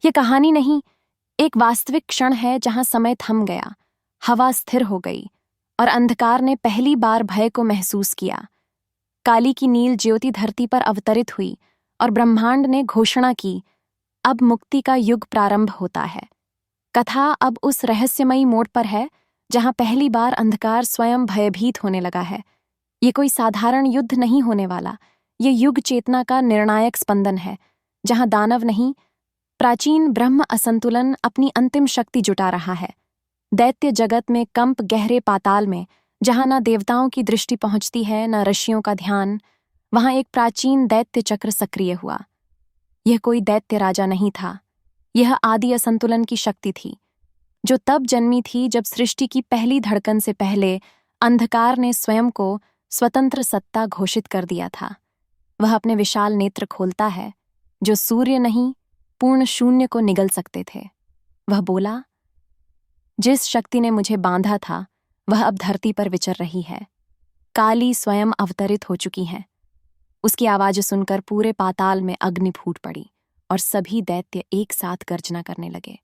ये कहानी नहीं, एक वास्तविक क्षण है जहां समय थम गया, हवा स्थिर हो गई और अंधकार ने पहली बार भय को महसूस किया। काली की नील ज्योति धरती पर अवतरित हुई और ब्रह्मांड ने घोषणा की, अब मुक्ति का युग प्रारंभ होता है। कथा अब उस रहस्यमयी मोड़ पर है जहां पहली बार अंधकार स्वयं भयभीत होने लगा है। ये कोई साधारण युद्ध नहीं होने वाला, ये युग चेतना का निर्णायक स्पंदन है, जहां दानव नहीं, प्राचीन ब्रह्म असंतुलन अपनी अंतिम शक्ति जुटा रहा है। दैत्य जगत में कंप गहरे पाताल में, जहां न देवताओं की दृष्टि पहुंचती है न ऋषियों का ध्यान, वहां एक प्राचीन दैत्य चक्र सक्रिय हुआ। यह कोई दैत्य राजा नहीं था, यह आदि असंतुलन की शक्ति थी, जो तब जन्मी थी जब सृष्टि की पहली धड़कन से पहले अंधकार ने स्वयं को स्वतंत्र सत्ता घोषित कर दिया था। वह अपने विशाल नेत्र खोलता है, जो सूर्य नहीं, पूर्ण शून्य को निगल सकते थे। वह बोला, जिस शक्ति ने मुझे बांधा था वह अब धरती पर विचर रही है। काली स्वयं अवतरित हो चुकी हैं। उसकी आवाज सुनकर पूरे पाताल में अग्नि फूट पड़ी और सभी दैत्य एक साथ गर्जना करने लगे।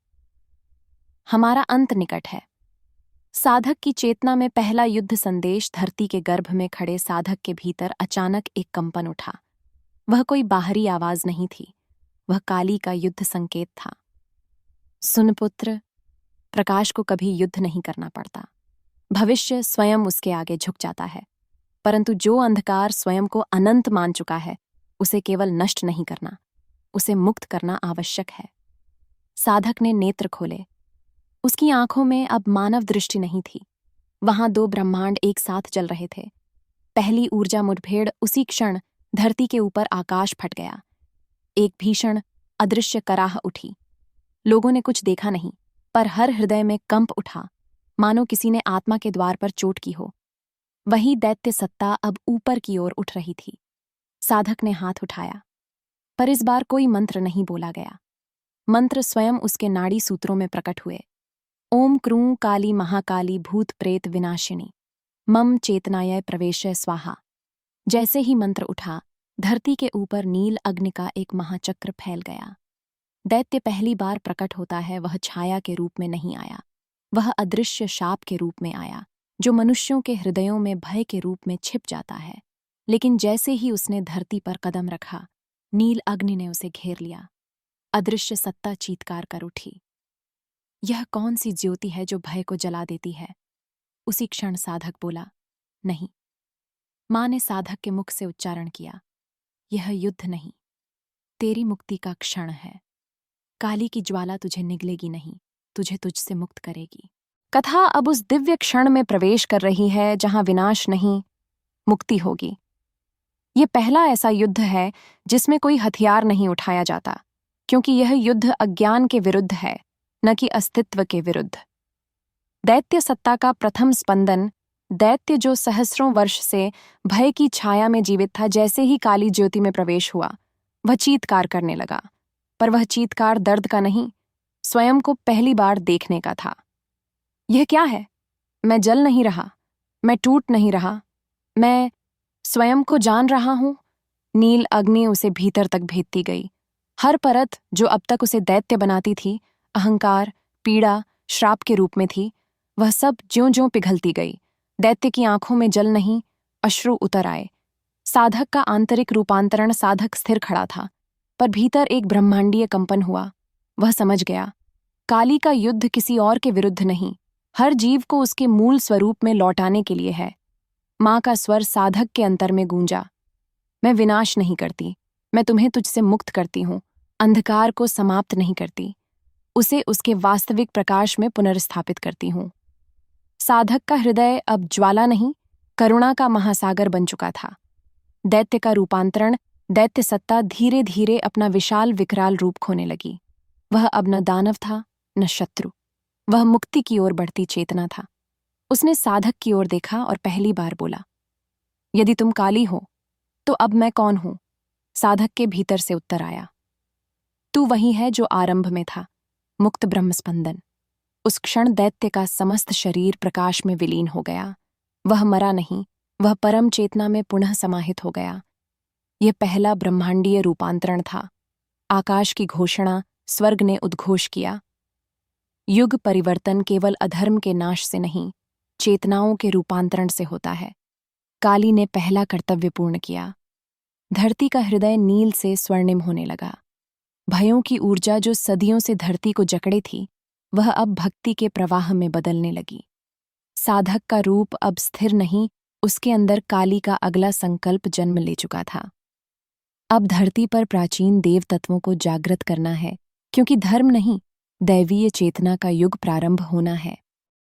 हमारा अंत निकट है। साधक की चेतना में पहला युद्ध संदेश धरती के गर्भ में खड़े साधक के भीतर अचानक एक कंपन उठा। वह कोई बाहरी आवाज नहीं थी, वह काली का युद्ध संकेत था। सुन पुत्र, प्रकाश को कभी युद्ध नहीं करना पड़ता। भविष्य स्वयं उसके आगे झुक जाता है, परंतु जो अंधकार स्वयं को अनंत मान चुका है, उसे केवल नष्ट नहीं करना, उसे मुक्त करना आवश्यक है। साधक ने नेत्र खोले। उसकी आंखों में अब मानव दृष्टि नहीं थी। वहां दो ब्रह्मांड एक साथ जल रहे थे। पहली ऊर्जा मुठभेड़ उसी क्षण धरती के ऊपर आकाश फट गया। एक भीषण अदृश्य कराह उठी। लोगों ने कुछ देखा नहीं, पर हर हृदय में कंप उठा, मानो किसी ने आत्मा के द्वार पर चोट की हो। वही दैत्य सत्ता अब ऊपर की ओर उठ रही थी। साधक ने हाथ उठाया, पर इस बार कोई मंत्र नहीं बोला गया। मंत्र स्वयं उसके नाड़ी सूत्रों में प्रकट हुए। ओम क्रूं काली महाकाली भूत प्रेत विनाशिनी मम चेतनाय प्रवेशय स्वाहा। जैसे ही मंत्र उठा, धरती के ऊपर नील अग्नि का एक महाचक्र फैल गया। दैत्य पहली बार प्रकट होता है, वह छाया के रूप में नहीं आया, वह अदृश्य शाप के रूप में आया, जो मनुष्यों के हृदयों में भय के रूप में छिप जाता है। लेकिन जैसे ही उसने धरती पर कदम रखा, नील अग्नि ने उसे घेर लिया। अदृश्य सत्ता चीत्कार कर उठी, यह कौन सी ज्योति है जो भय को जला देती है? उसी क्षण साधक बोला, नहीं। मां ने साधक के मुख से उच्चारण किया, यह युद्ध नहीं, तेरी मुक्ति का क्षण है। काली की ज्वाला तुझे निगलेगी नहीं, तुझे तुझसे मुक्त करेगी। कथा अब उस दिव्य क्षण में प्रवेश कर रही है जहां विनाश नहीं, मुक्ति होगी। ये पहला ऐसा युद्ध है जिसमें कोई हथियार नहीं उठाया जाता, क्योंकि यह युद्ध अज्ञान के विरुद्ध है, न कि अस्तित्व के विरुद्ध। दैत्य सत्ता का प्रथम स्पंदन, दैत्य जो सहस्रों वर्ष से भय की छाया में जीवित था, जैसे ही काली ज्योति में प्रवेश हुआ, वह चीत्कार करने लगा। पर वह चीत्कार दर्द का नहीं, स्वयं को पहली बार देखने का था। यह क्या है? मैं जल नहीं रहा, मैं टूट नहीं रहा, मैं स्वयं को जान रहा हूं। नील अग्नि उसे भीतर तक भेदती गई। हर परत जो अब तक उसे दैत्य बनाती थी, अहंकार, पीड़ा, श्राप के रूप में थी, वह सब ज्यों-ज्यों पिघलती गई। दैत्य की आंखों में जल नहीं, अश्रु उतर आए। साधक का आंतरिक रूपांतरण, साधक स्थिर खड़ा था, पर भीतर एक ब्रह्मांडीय कंपन हुआ। वह समझ गया, काली का युद्ध किसी और के विरुद्ध नहीं, हर जीव को उसके मूल स्वरूप में लौटाने के लिए है। मां का स्वर साधक के अंतर में गूंजा, मैं विनाश नहीं करती, मैं तुम्हें तुझसे मुक्त करती हूं, अंधकार को समाप्त नहीं करती, उसे उसके वास्तविक प्रकाश में पुनर्स्थापित करती हूं। साधक का हृदय अब ज्वाला नहीं, करुणा का महासागर बन चुका था। दैत्य का रूपांतरण, दैत्य सत्ता धीरे धीरे अपना विशाल विकराल रूप खोने लगी। वह अब न दानव था न शत्रु, वह मुक्ति की ओर बढ़ती चेतना था। उसने साधक की ओर देखा और पहली बार बोला, यदि तुम काली हो तो अब मैं कौन हूं? साधक के भीतर से उत्तर आया, तू वही है जो आरंभ में था, मुक्त ब्रह्मस्पंदन। उस क्षण दैत्य का समस्त शरीर प्रकाश में विलीन हो गया। वह मरा नहीं, वह परम चेतना में पुनः समाहित हो गया। यह पहला ब्रह्मांडीय रूपांतरण था। आकाश की घोषणा स्वर्ग ने उद्घोष किया। युग परिवर्तन केवल अधर्म के नाश से नहीं, चेतनाओं के रूपांतरण से होता है। काली ने पहला कर्तव्य पूर्ण किया। धरती का हृदय नील से स्वर्णिम होने लगा। भयों की ऊर्जा जो सदियों से धरती को जकड़े थी, वह अब भक्ति के प्रवाह में बदलने लगी। साधक का रूप अब स्थिर नहीं, उसके अंदर काली का अगला संकल्प जन्म ले चुका था। अब धरती पर प्राचीन देव तत्वों को जागृत करना है, क्योंकि धर्म नहीं, दैवीय चेतना का युग प्रारंभ होना है।